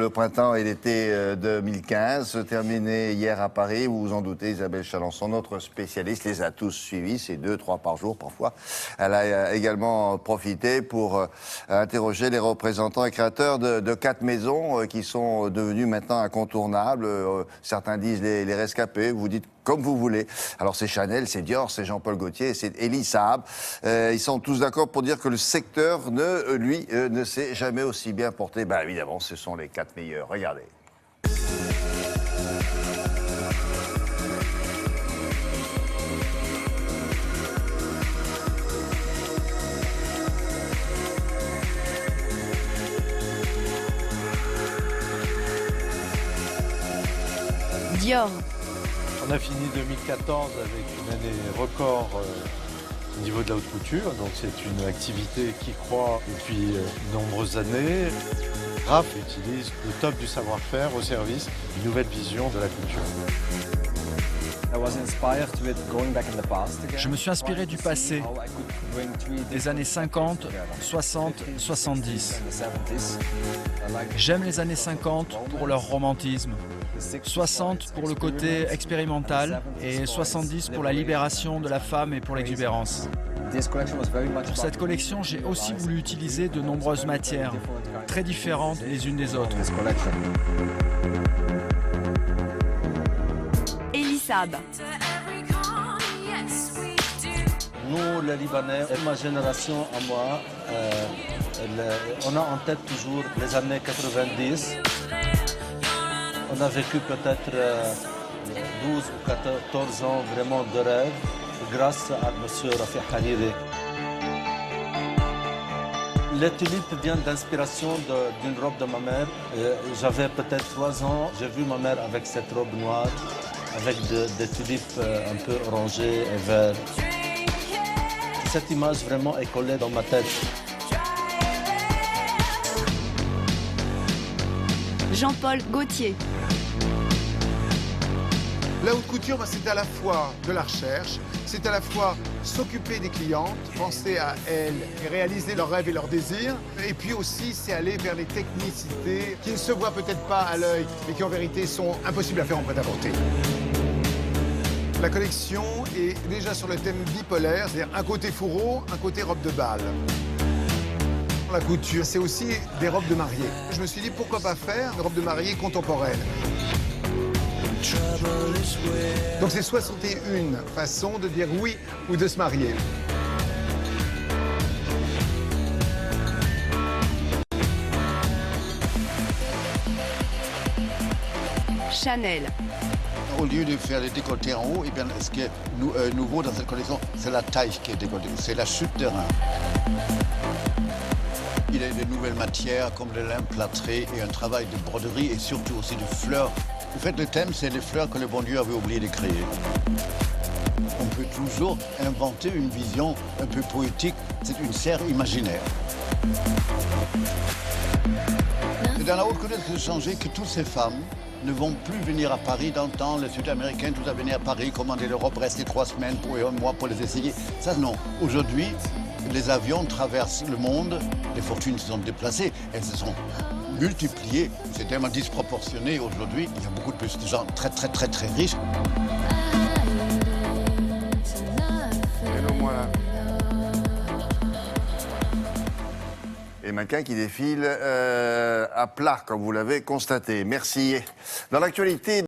le printemps et l'été 2015, se terminé hier à Paris. Vous vous en doutez, Isabelle Chalençon, notre spécialiste, les a tous suivis, c'est 2-3 par jour parfois. Elle a également profité pour interroger les représentants et créateurs de 4 maisons qui sont devenues maintenant incontournables. Certains disent les rescapés, vous dites comme vous voulez. Alors c'est Chanel, c'est Dior, c'est Jean-Paul Gaultier, c'est Elie Saab. Ils sont tous d'accord pour dire que le secteur, ne s'est jamais aussi bien porté. Ben évidemment, ce sont les 4 meilleurs. Regardez. Dior. On a fini 2014 avec une année record au niveau de la haute couture, donc c'est une activité qui croît depuis de nombreuses années. Raf utilise le top du savoir-faire au service d'une nouvelle vision de la couture. Je me suis inspiré du passé, des années 50, 60, 70. J'aime les années 50 pour leur romantisme, 60 pour le côté expérimental et 70 pour la libération de la femme et pour l'exubérance. Pour cette collection, j'ai aussi voulu utiliser de nombreuses matières, très différentes les unes des autres. Elie Saab. Nous, les Libanais, et ma génération à moi, on a en tête toujours les années 90. On a vécu peut-être 12 ou 14 ans vraiment de rêve grâce à M. Rafiq Hariri. Les tulipes viennent d'inspiration d'une robe de ma mère. J'avais peut-être 3 ans, j'ai vu ma mère avec cette robe noire, avec des tulipes un peu orangées et vertes. Cette image vraiment est collée dans ma tête. Jean-Paul Gaultier. La haute couture, c'est à la fois de la recherche, c'est à la fois s'occuper des clientes, penser à elles et réaliser leurs rêves et leurs désirs. Et puis aussi, c'est aller vers les technicités qui ne se voient peut-être pas à l'œil, mais qui en vérité sont impossibles à faire en prêt-à-porter. La collection est déjà sur le thème bipolaire, c'est-à-dire un côté fourreau, un côté robe de bal. La couture, c'est aussi des robes de mariée. Je me suis dit, pourquoi pas faire des robes de mariée contemporaines? Donc c'est 61 façons de dire oui ou de se marier. Chanel. Au lieu de faire les décolletés en haut, eh bien, ce qui est nouveau dans cette collection, c'est la taille qui est décolletée, c'est la chute de rein. Il y a de nouvelles matières comme le lin plâtré et un travail de broderie et surtout aussi de fleurs. En fait, le thème, c'est les fleurs que le bon Dieu avait oublié de créer. On peut toujours inventer une vision un peu poétique, c'est une serre imaginaire. C'est dans la haute couture que j'ai changé que toutes ces femmes ne vont plus venir à Paris dans le temps, les Sud-Américains, tout à venir à Paris, commander l'Europe, rester 3 semaines pour 1 mois pour les essayer. Ça, non. Aujourd'hui, les avions traversent le monde, les fortunes se sont déplacées, elles se sont multipliées. C'est tellement disproportionné aujourd'hui. Il y a beaucoup de gens très riches. Et le voilà. Et mannequins qui défilent à plat, comme vous l'avez constaté. Merci. Dans l'actualité...